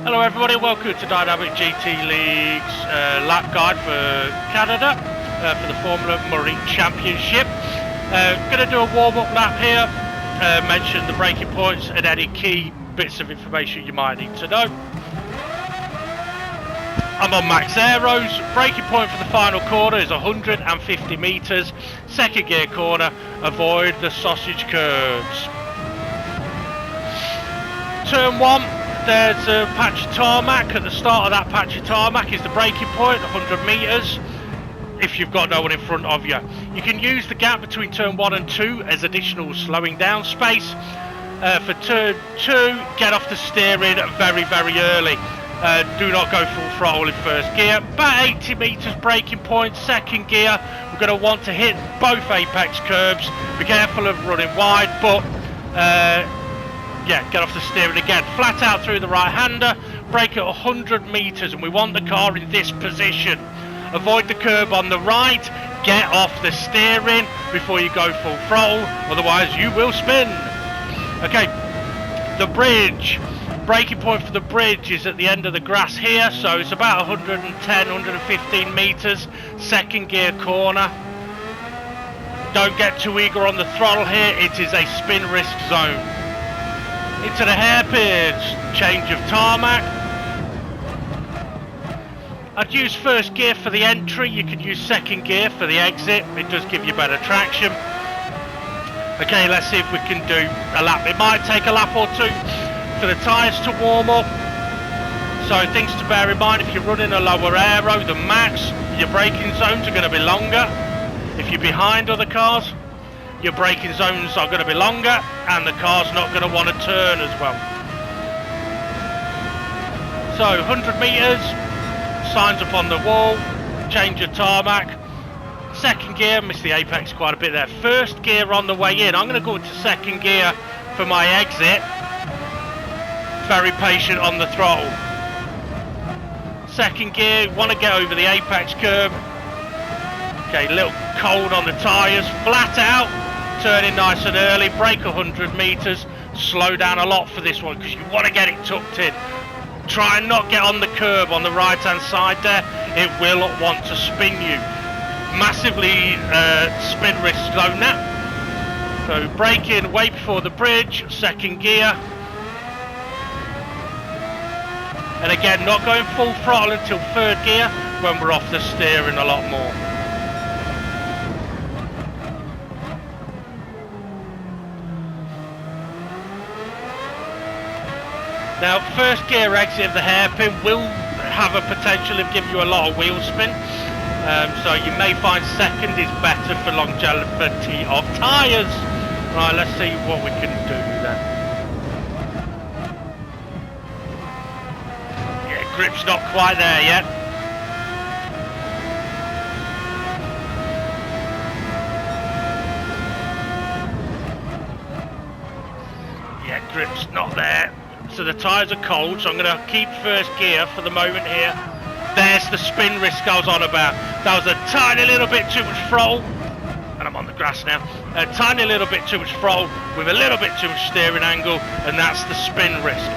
Hello everybody, welcome to Dynamic GT League's lap guide for Canada for the Formula Marine Championship. Going to do a warm-up lap here, mention the braking points and any key bits of information you might need to know. I'm on max aeros. Braking point for the final corner is 150 metres, second gear corner, avoid the sausage curbs. Turn 1. There's a patch of tarmac. At the start of that patch of tarmac is the braking point, 100 metres, if you've got no one in front of you. You can use the gap between turn 1 and 2 as additional slowing down space. For turn 2, get off the steering very, very early. Do not go full throttle in first gear. About 80 metres braking point, second gear. We're going to want to hit both apex curbs. Be careful of running wide, but yeah, get off the steering again. Flat out through the right-hander, brake at 100 metres, and we want the car in this position. Avoid the curb on the right, get off the steering before you go full throttle, otherwise you will spin. Okay, the bridge. Braking point for the bridge is at the end of the grass here, so it's about 110, 115 metres, second gear corner. Don't get too eager on the throttle here, it is a spin risk zone. Into the hairpins, change of tarmac. I'd use first gear for the entry, you can use second gear for the exit, it does give you better traction. Okay, let's see if we can do a lap. It might take a lap or two for the tyres to warm up. So things to bear in mind, if you're running a lower aero than max, your braking zones are going to be longer. If you're behind other cars, your braking zones are going to be longer and the car's not going to want to turn as well. So 100 metres, signs up on the wall, change of tarmac. Second gear, missed the apex quite a bit there. First gear on the way in, I'm going to go into second gear for my exit. Very patient on the throttle. Second gear, want to get over the apex curb. Okay, a little cold on the tyres, flat out, turning nice and early, brake 100 metres, slow down a lot for this one because you want to get it tucked in. Try and not get on the curb on the right hand side there, it will want to spin you. Massively spin risk zone now. So brake in, wait before the bridge, second gear. And again, not going full throttle until third gear when we're off the steering a lot more. Now, first gear exit of the hairpin will have a potential of giving you a lot of wheel spin. So you may find second is better for longevity of tyres. Right, let's see what we can do then. Yeah, grip's not quite there yet. Yeah, grip's not there. So the tyres are cold, so I'm going to keep first gear for the moment here. There's the spin risk I was on about. That was a tiny little bit too much throttle. And I'm on the grass now. A tiny little bit too much throttle with a little bit too much steering angle, and that's the spin risk.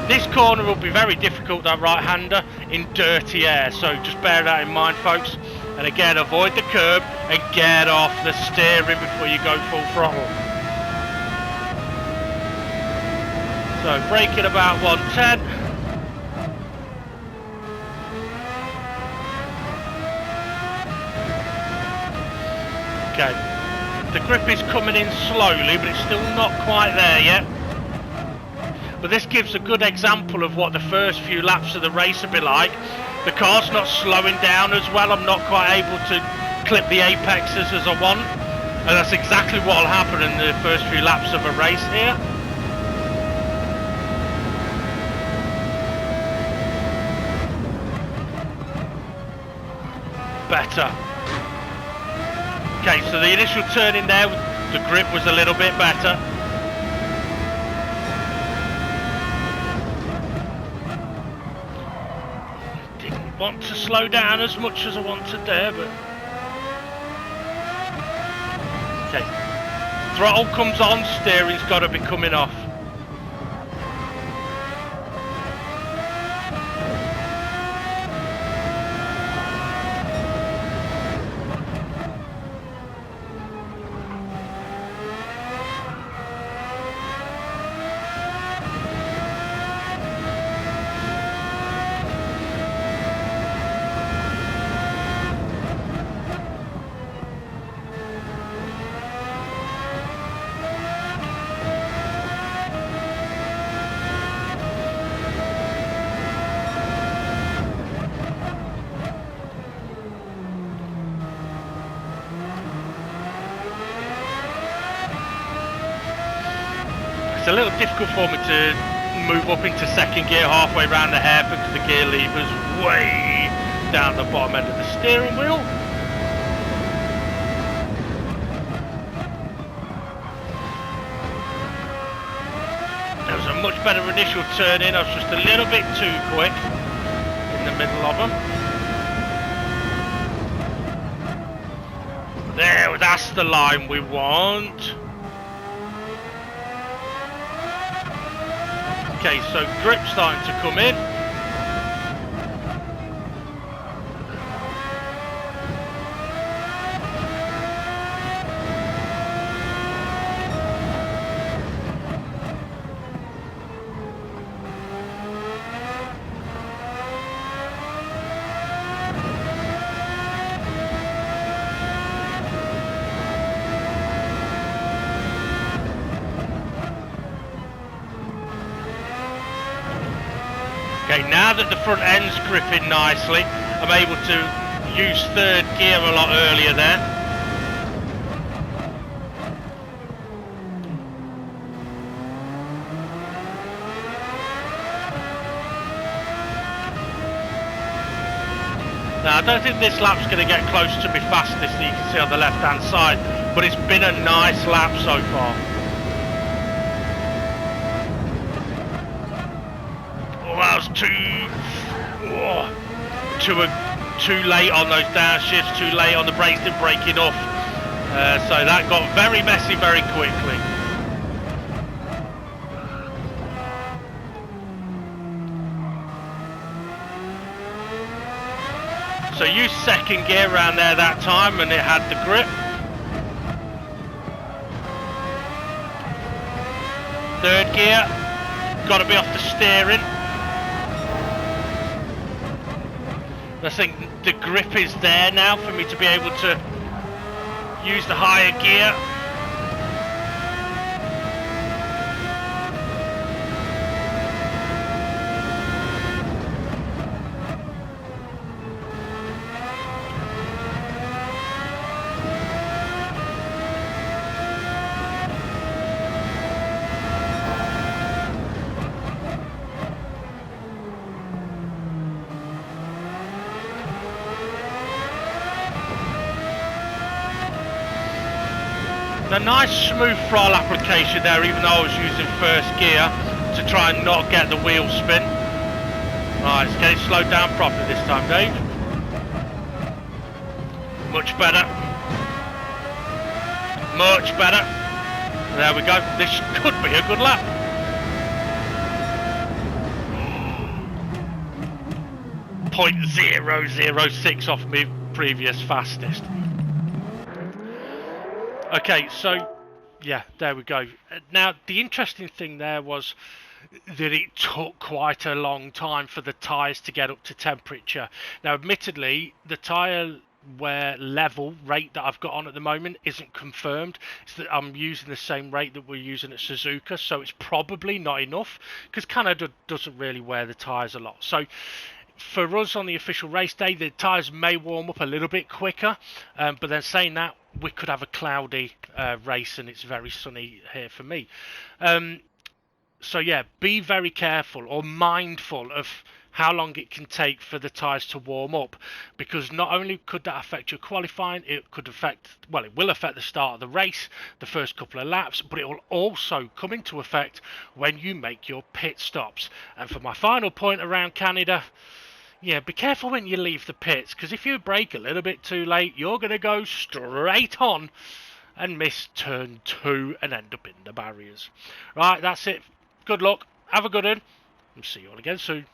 This corner will be very difficult, that right-hander, in dirty air, so just bear that in mind, folks. And again, avoid the curb and get off the steering before you go full throttle. So braking about 110. Okay, the grip is coming in slowly, but it's still not quite there yet. But this gives a good example of what the first few laps of the race will be like. The car's not slowing down as well. I'm not quite able to clip the apexes as I want. And that's exactly what will happen in the first few laps of a race here. Better. Okay, so the initial turn in there, the grip was a little bit better. Didn't want to slow down as much as I wanted there, but... Okay, throttle comes on, steering's got to be coming off. it's a little difficult for me to move up into second gear halfway around the hairpin because the gear lever's way down the bottom end of the steering wheel. There was a much better initial turn in. I was just a little bit too quick in the middle of them. There, that's the line we want. Okay, so grip starting to come in. Okay, now that the front end's gripping nicely, I'm able to use third gear a lot earlier there. Now, I don't think this lap's going to get close to my fastest that you can see on the left-hand side, but it's been a nice lap so far. Too late on those downshifts, too late on the brakes, didn't break enough. So that got very messy very quickly. So used second gear around there that time and it had the grip. Third gear, got to be off the steering. I think the grip is there now for me to be able to use the higher gear. A nice smooth throttle application there, even though I was using first gear to try and not get the wheel spin. Right, let's get it slowed down properly this time, Dave. Much better. Much better. There we go. This could be a good lap. .006 off my previous fastest. Okay, so yeah, there we go. Now the interesting thing there was that it took quite a long time for the tyres to get up to temperature. Now admittedly, the tyre wear level rate that I've got on at the moment isn't confirmed. It's that I'm using the same rate that we're using at Suzuka, so it's probably not enough because Canada doesn't really wear the tyres a lot. So for us on the official race day, the tyres may warm up a little bit quicker, but then saying that, we could have a cloudy race and it's very sunny here for me. So yeah, be very careful or mindful of how long it can take for the tyres to warm up, because not only could that affect your qualifying, it could affect, well, it will affect the start of the race, the first couple of laps, but it will also come into effect when you make your pit stops. And for my final point around Canada, yeah, be careful when you leave the pits, because if you brake a little bit too late, you're going to go straight on and miss turn 2 and end up in the barriers. Right, that's it. Good luck. Have a good one. And see you all again soon.